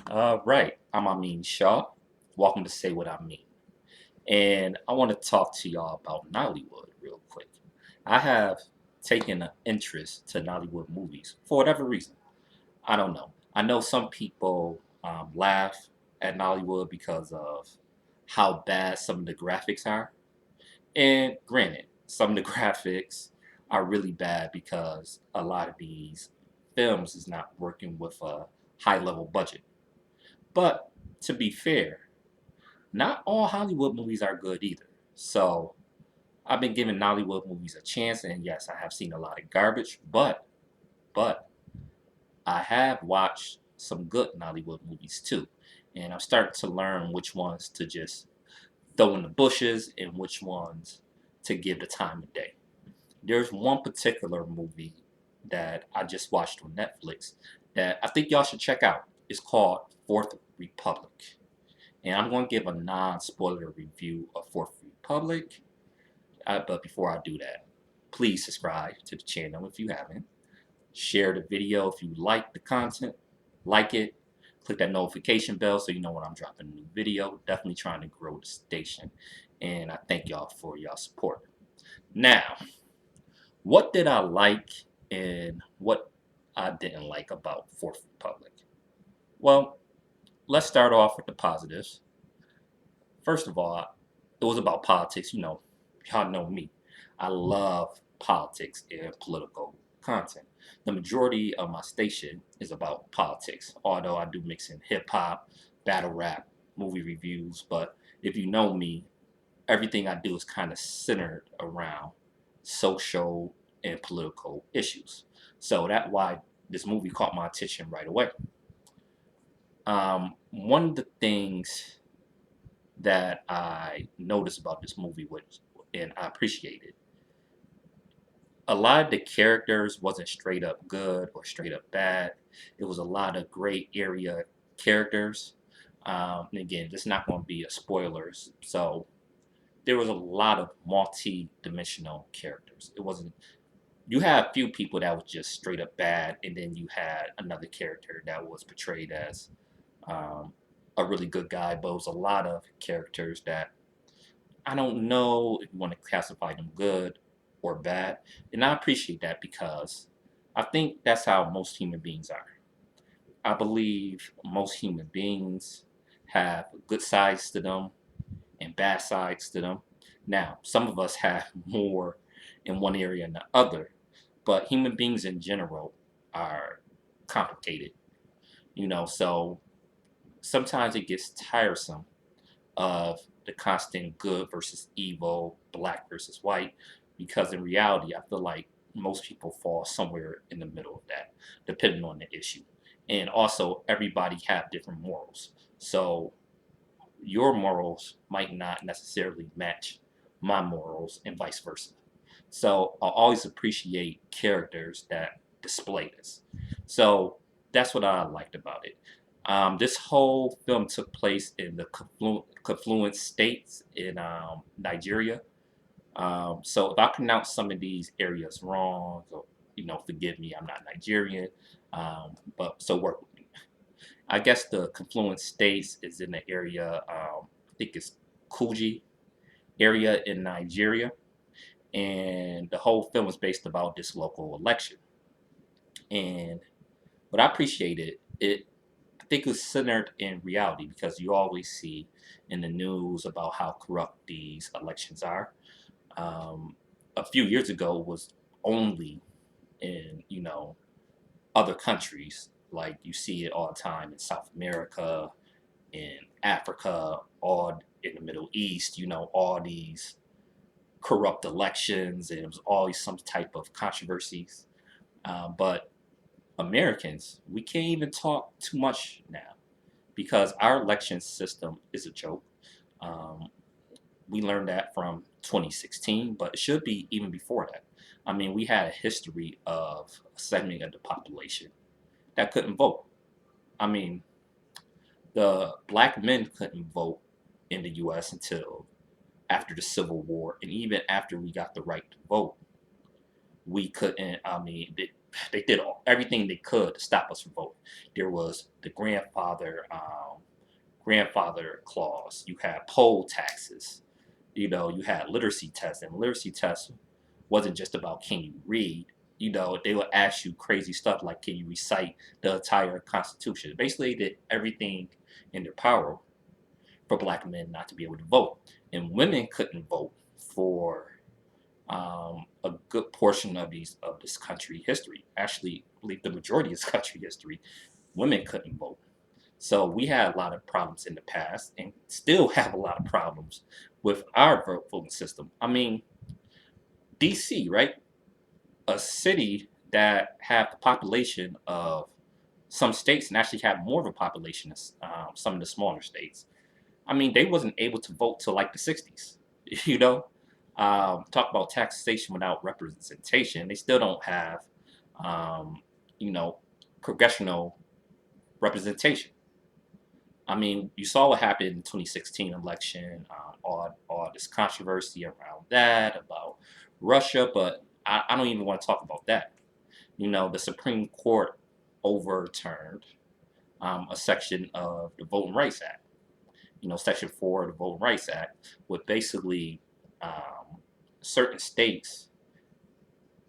Right, I'm Amin Shaw. Welcome to Say What I Mean. And I want to talk to y'all about Nollywood real quick. I have taken an interest to Nollywood movies for whatever reason. I don't know. I know some people laugh at Nollywood because of how bad some of the graphics are. And granted, some of the graphics are really bad because a lot of these films is not working with a high level budget. But to be fair, not all Hollywood movies are good either. So I've been giving Nollywood movies a chance, and yes, I have seen a lot of garbage, but I have watched some good Nollywood movies too, and I'm starting to learn which ones to just throw in the bushes and which ones to give the time of day. There's one particular movie that I just watched on Netflix that I think y'all should check out. It's called Fourth Republic. And I'm going to give a non-spoiler review of Fourth Republic. But before I do that, please subscribe to the channel if you haven't. Share the video if you like the content. Like it. Click that notification bell so you know when I'm dropping a new video. Definitely trying to grow the station. And I thank y'all for y'all support. Now, what did I like and what I didn't like about Fourth Republic? Well, let's start off with the positives. First of all, it was about politics. Y'all know me. I love politics and political content. The majority of my station is about politics, although I do mix in hip hop, battle rap, movie reviews. But if you know me, everything I do is kind of centered around social and political issues. So that's why this movie caught my attention right away. One of the things that I noticed about this movie, which and I appreciate it. A lot of the characters wasn't straight up good or straight up bad. It was a lot of gray area characters. And again, this is not going to be a spoilers. So there was a lot of multi-dimensional characters. It wasn't. You had a few people that was just straight up bad, and then you had another character that was portrayed as um, a really good guy. But it was a lot of characters that I don't know if you want to classify them good or bad. And I appreciate that because I think that's how most human beings are. I believe most human beings have good sides to them and bad sides to them. Now, some of us have more in one area than the other, but human beings in general are complicated, so sometimes it gets tiresome of the constant good versus evil, black versus white, because in reality, I feel like most people fall somewhere in the middle of that, depending on the issue. And also, everybody have different morals. So your morals might not necessarily match my morals and vice versa. So I always appreciate characters that display this. So that's what I liked about it. This whole film took place in the confluent states in Nigeria. So if I pronounce some of these areas wrong, so, forgive me, I'm not Nigerian, but so work with me. I guess the confluent states is in the area, I think it's Kuji area in Nigeria, and the whole film is based about this local election. And what I appreciated, I think it was centered in reality because you always see in the news about how corrupt these elections are. Um, a few years ago was only in other countries, like you see it all the time in South America, in Africa, all in the Middle East. All these corrupt elections, and it was always some type of controversies. But Americans, we can't even talk too much now because our election system is a joke. Um, we learned that from 2016, but it should be even before that. I mean, we had a history of a segment of the population that couldn't vote. I mean, the black men couldn't vote in the US until after the Civil War, and even after we got the right to vote, we couldn't. I mean, they did everything they could to stop us from voting. There was the grandfather clause. You had poll taxes. You had literacy tests, and literacy tests wasn't just about can you read. They would ask you crazy stuff like can you recite the entire Constitution. Basically, they did everything in their power for black men not to be able to vote, and women couldn't vote for a good portion of this country history. Actually, I believe the majority of this country history, women couldn't vote. So we had a lot of problems in the past, and still have a lot of problems with our voting system. I mean, DC, right? A city that have the population of some states and actually have more of a population as some of the smaller states. I mean, they wasn't able to vote till like the 60s. You know, talk about taxation without representation. They still don't have, um, you know, congressional representation. I mean, you saw what happened in the 2016 election, all this controversy around that, about Russia, but I don't even want to talk about that. The Supreme Court overturned a section of the Voting Rights Act, Section 4 of the Voting Rights Act, would basically certain states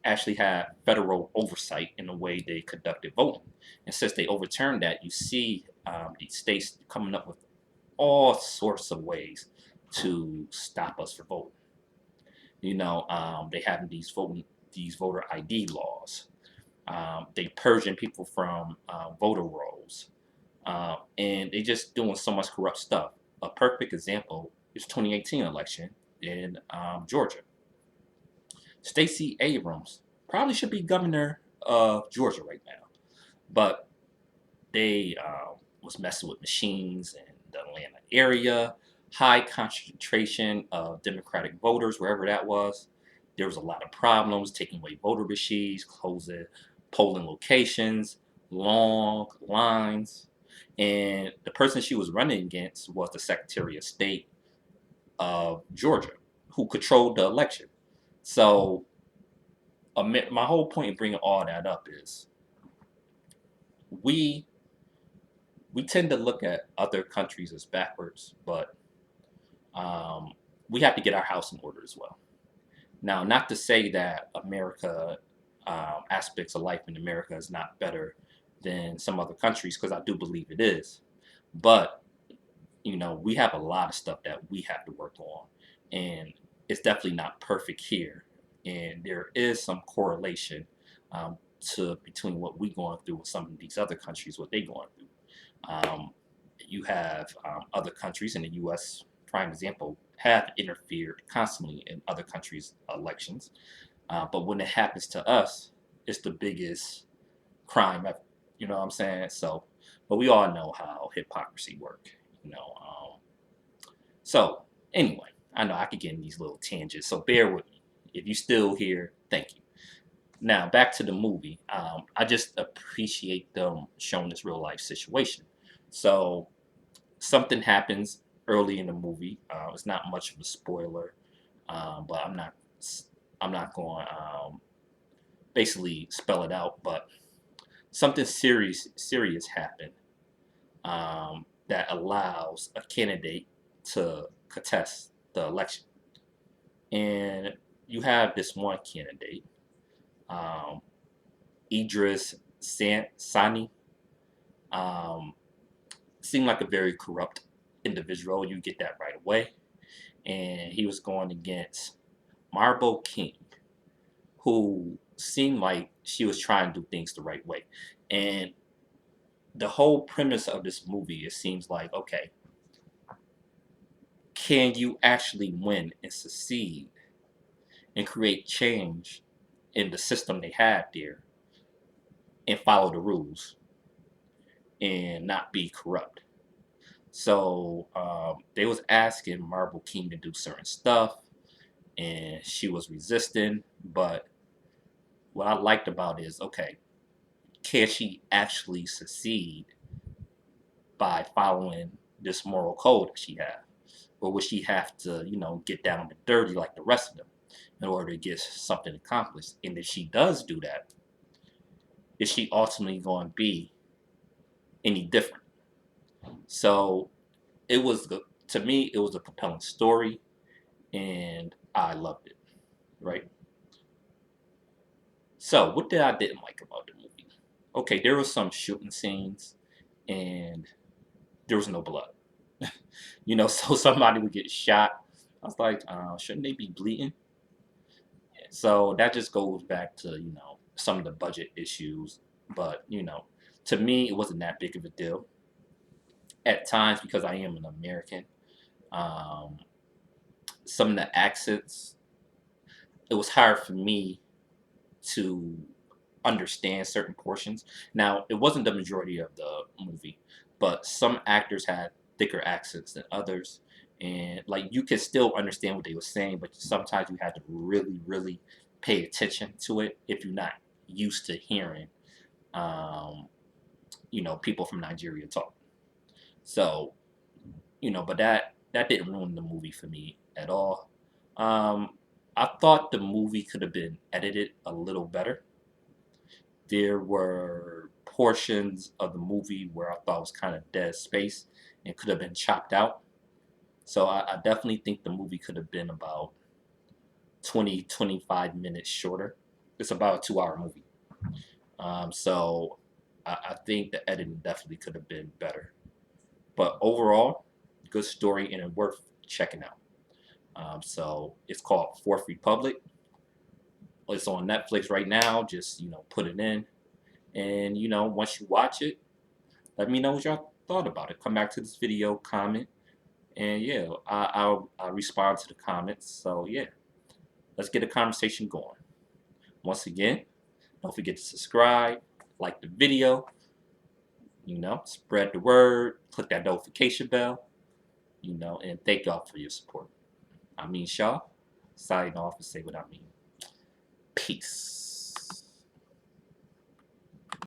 actually have federal oversight in the way they conducted voting. And since they overturned that, you see these states coming up with all sorts of ways to stop us from voting. They have these voter ID laws. They purging people from voter rolls, and they just doing so much corrupt stuff. A perfect example is 2018 election in Georgia. Stacey Abrams probably should be governor of Georgia right now, but they was messing with machines in the Atlanta area, high concentration of Democratic voters wherever that was. There was a lot of problems taking away voter machines, closing polling locations, long lines, and the person she was running against was the Secretary of State of Georgia, who controlled the election. So my whole point in bringing all that up is we we tend to look at other countries as backwards, but um, we have to get our house in order as well. Now, not to say that America, aspects of life in America is not better than some other countries, because I do believe it is. But, we have a lot of stuff that we have to work on. And it's definitely not perfect here. And there is some correlation to between what we're going through with some of these other countries, what they're going through. Um, you have other countries in the U.S., prime example, have interfered constantly in other countries' elections. But when it happens to us, it's the biggest crime ever. You know what I'm saying? So, but we all know how hypocrisy work. You know. So anyway, I know I could get in these little tangents, so bear with me. If you still here, thank you. Now back to the movie. I just appreciate them showing this real life situation. So something happens early in the movie. It's not much of a spoiler, but I'm not going basically spell it out. But something serious happened that allows a candidate to contest the election, and you have this one candidate, um, Idris Sani. Um, Seemed like a very corrupt individual. You get that right away. And he was going against Marbo King, who seemed like she was trying to do things the right way. And the whole premise of this movie, it seems like, okay, can you actually win and succeed and create change in the system they had there and follow the rules and not be corrupt? So they was asking Marble King to do certain stuff, and she was resisting. But what I liked about it is, okay, can she actually succeed by following this moral code that she has? Or would she have to, get down and dirty like the rest of them in order to get something accomplished? And if she does do that, is she ultimately going to be any different? So it was to me, it was a compelling story, and I loved it. Right. So what did I didn't like about the movie? Okay, there was some shooting scenes, and there was no blood. So somebody would get shot. I was like, shouldn't they be bleeding? So that just goes back to, some of the budget issues. But, to me, it wasn't that big of a deal. At times, because I am an American, um, some of the accents, it was hard for me to understand certain portions. Now, it wasn't the majority of the movie, but some actors had thicker accents than others. And like you could still understand what they were saying, but sometimes you had to really, really pay attention to it if you're not used to hearing, um, people from Nigeria talk. So, but that didn't ruin the movie for me at all. Um, I thought the movie could have been edited a little better. There were portions of the movie where I thought was kind of dead space and could have been chopped out. So I definitely think the movie could have been about 20-25 minutes shorter. It's about a 2 hour movie. So I think the editing definitely could have been better. But overall, good story and worth checking out. So it's called Fourth Republic. It's on Netflix right now. Just, put it in. And, once you watch it, let me know what y'all thought about it. Come back to this video, comment, and yeah, I'll respond to the comments. So yeah, let's get a conversation going. Once again, don't forget to subscribe, like the video, spread the word, click that notification bell, and thank y'all for your support. Amin Shah, signing off and say what I mean. Peace.